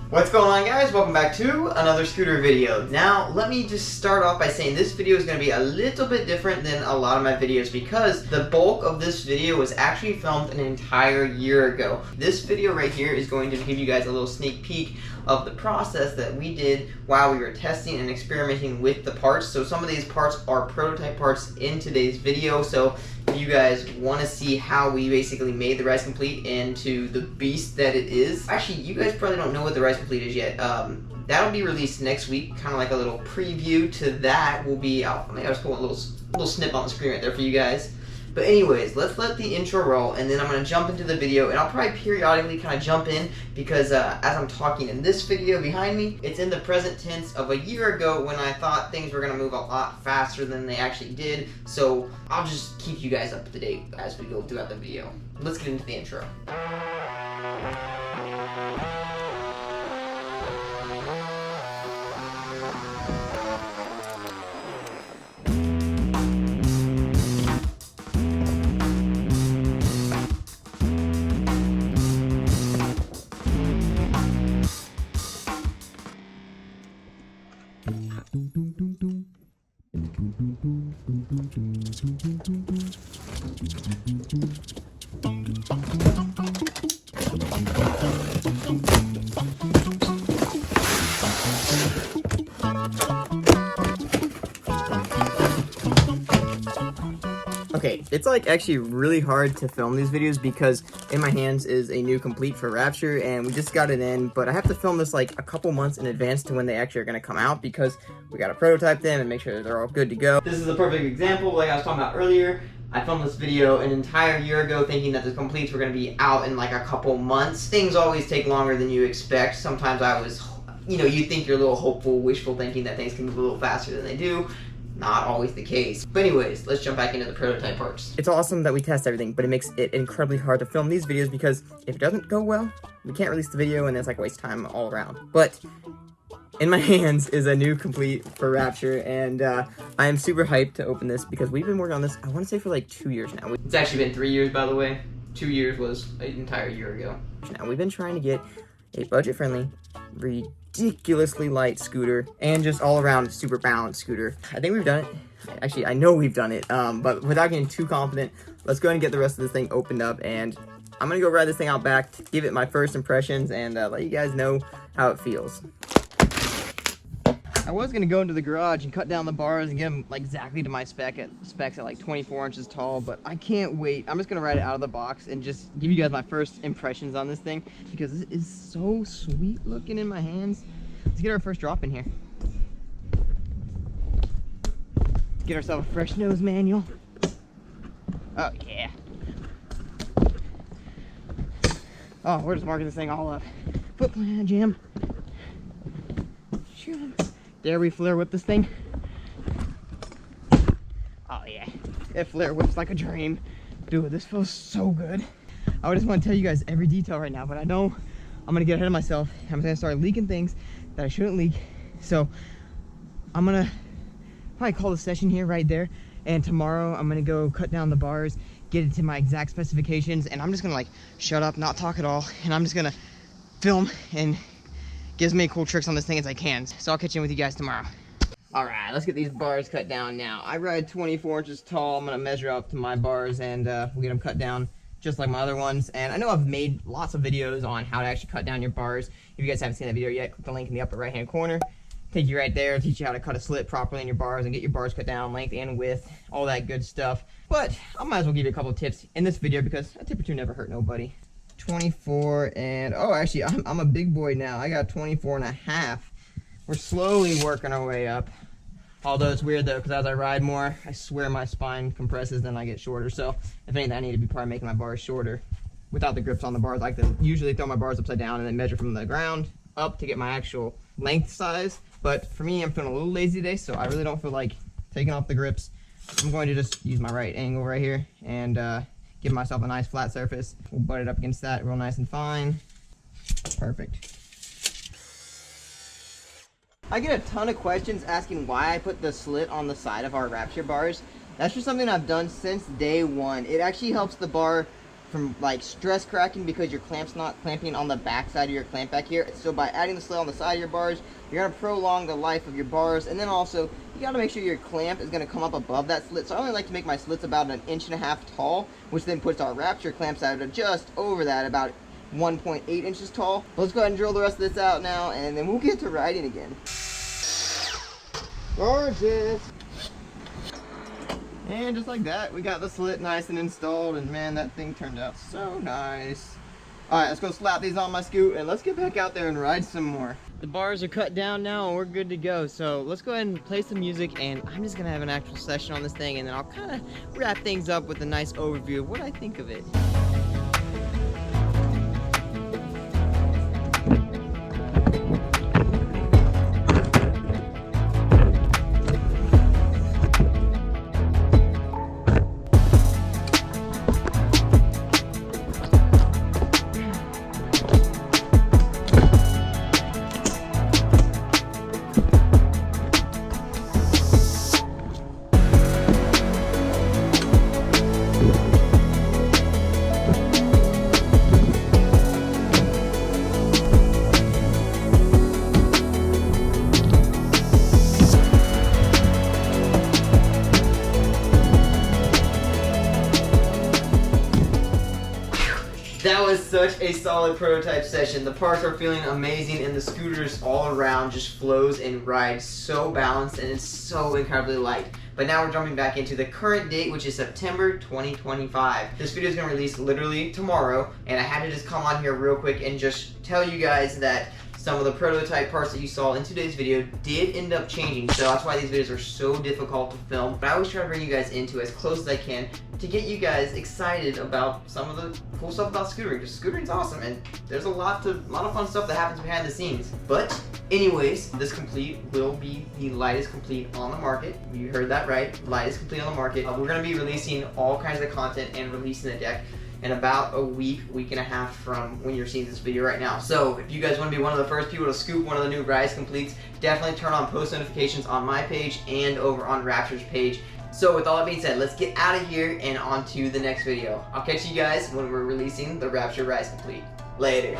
What's going on, guys? Welcome back to another scooter video. Now, let me just start off by saying this video is going to be a little bit different than a lot of my videos because the bulk of this video was actually filmed an entire year ago. This video right here is going to give you guys a little sneak peek of the process that we did while we were testing and experimenting with the parts. So some of these parts are prototype parts in today's video. So if you guys want to see how we basically made the Rise Complete into the beast that it is. Actually, you guys probably don't know what the Rise Complete is yet. That'll be released next week, kind of like a little preview to that. Will be out. Maybe I'll just put a little snip on the screen right there for you guys. But anyways, let's let the intro roll, and then I'm going to jump into the video, and I'll probably periodically kind of jump in, because as I'm talking in this video behind me, it's in the present tense of a year ago when I thought things were going to move a lot faster than they actually did, so I'll just keep you guys up to date as we go throughout the video. Let's get into the intro. Okay, it's like actually really hard to film these videos because in my hands is a new Complete for Rapture and we just got it in, but I have to film this like a couple months in advance to when they actually are going to come out because we got to prototype them and make sure that they're all good to go. This is a perfect example like I was talking about earlier. I filmed this video an entire year ago thinking that the Completes were going to be out in like a couple months. Things always take longer than you expect. Sometimes I was, you think you're a little hopeful, wishful thinking that things can move a little faster than they do. Not always the case. But anyways, let's jump back into the prototype parts. It's awesome that we test everything, but it makes it incredibly hard to film these videos because if it doesn't go well, we can't release the video and it's like waste time all around. But in my hands is a new Complete for Rapture, and I am super hyped to open this because we've been working on this, I want to say, for like 2 years now. It's actually been 3 years, by the way. 2 years was an entire year ago. Now, we've been trying to get a budget-friendly, ridiculously light scooter, and just all-around super balanced scooter. I think we've done it. Actually, I know we've done it, but without getting too confident, let's go ahead and get the rest of this thing opened up, and I'm going to go ride this thing out back, give it my first impressions, and let you guys know how it feels. I was going to go into the garage and cut down the bars and get them like exactly to my specs at like 24 inches tall, but I can't wait. I'm just going to ride it out of the box and just give you guys my first impressions on this thing because it is so sweet looking in my hands. Let's get our first drop in here. Get ourselves a fresh nose manual. Oh yeah. Oh, we're just marking this thing all up. Foot plant jam. Shoot. Dare we flare whip this thing? Oh yeah, it flare whips like a dream. Dude, this feels so good. I just want to tell you guys every detail right now, but I know I'm gonna get ahead of myself. I'm gonna start leaking things that I shouldn't leak. So I'm gonna probably call the session here right there. And tomorrow I'm gonna go cut down the bars, get it to my exact specifications, and I'm just gonna like shut up, not talk at all, and I'm just gonna film and get as many cool tricks on this thing as I can. So I'll catch in with you guys tomorrow. Alright, let's get these bars cut down now. I ride 24 inches tall. I'm going to measure up to my bars and we'll get them cut down just like my other ones. And I know I've made lots of videos on how to actually cut down your bars. If you guys haven't seen that video yet, click the link in the upper right hand corner. Take you right there, teach you how to cut a slit properly in your bars and get your bars cut down, length and width, all that good stuff. But I might as well give you a couple of tips in this video because a tip or two never hurt nobody. 24 and oh, actually I'm a big boy now. I got 24 and a half. We're slowly working our way up, although it's weird though because as I ride more I swear my spine compresses and I get shorter. So if anything, I need to be probably making my bars shorter without the grips on the bars. I like to usually throw my bars upside down and then measure from the ground up to get my actual length size, but for me I'm feeling a little lazy today, so I really don't feel like taking off the grips. I'm going to just use my right angle right here and give myself a nice flat surface. We'll butt it up against that real nice and fine. Perfect. I get a ton of questions asking why I put the slit on the side of our Rapture bars. That's just something I've done since day one. It actually helps the bar from like stress cracking because your clamp's not clamping on the back side of your clamp back here. So by adding the slit on the side of your bars, you're gonna prolong the life of your bars. And then also, you gotta make sure your clamp is gonna come up above that slit. So I only like to make my slits about 1.5 inches tall, which then puts our Rapture clamps out at just over that, about 1.8 inches tall. But let's go ahead and drill the rest of this out now, and then we'll get to riding again. Gorgeous. And just like that, we got the slit nice and installed, and man, that thing turned out so nice. All right, let's go slap these on my scoot, and let's get back out there and ride some more. The bars are cut down now, and we're good to go. So let's go ahead and play some music, and I'm just gonna have an actual session on this thing, and then I'll kind of wrap things up with a nice overview of what I think of it. That was such a solid prototype session. The parts are feeling amazing, and the scooters all around just flows and rides so balanced, and it's so incredibly light. But now we're jumping back into the current date, which is September 2025. This video is going to release literally tomorrow, and I had to just come on here real quick and just tell you guys that some of the prototype parts that you saw in today's video did end up changing, so that's why these videos are so difficult to film. But I always try to bring you guys into as close as I can to get you guys excited about some of the cool stuff about scootering, because scootering's awesome, and there's a lot of fun stuff that happens behind the scenes. But anyways, this complete will be the lightest complete on the market. You heard that right, lightest complete on the market. We're going to be releasing all kinds of content and releasing the deck in about a week and a half from when you're seeing this video right now. So if you guys want to be one of the first people to scoop one of the new Rise Completes, definitely turn on post notifications on my page and over on Rapture's page. So with all that being said, let's get out of here and on to the next video. I'll catch you guys when we're releasing the Rapture Rise Complete. Later.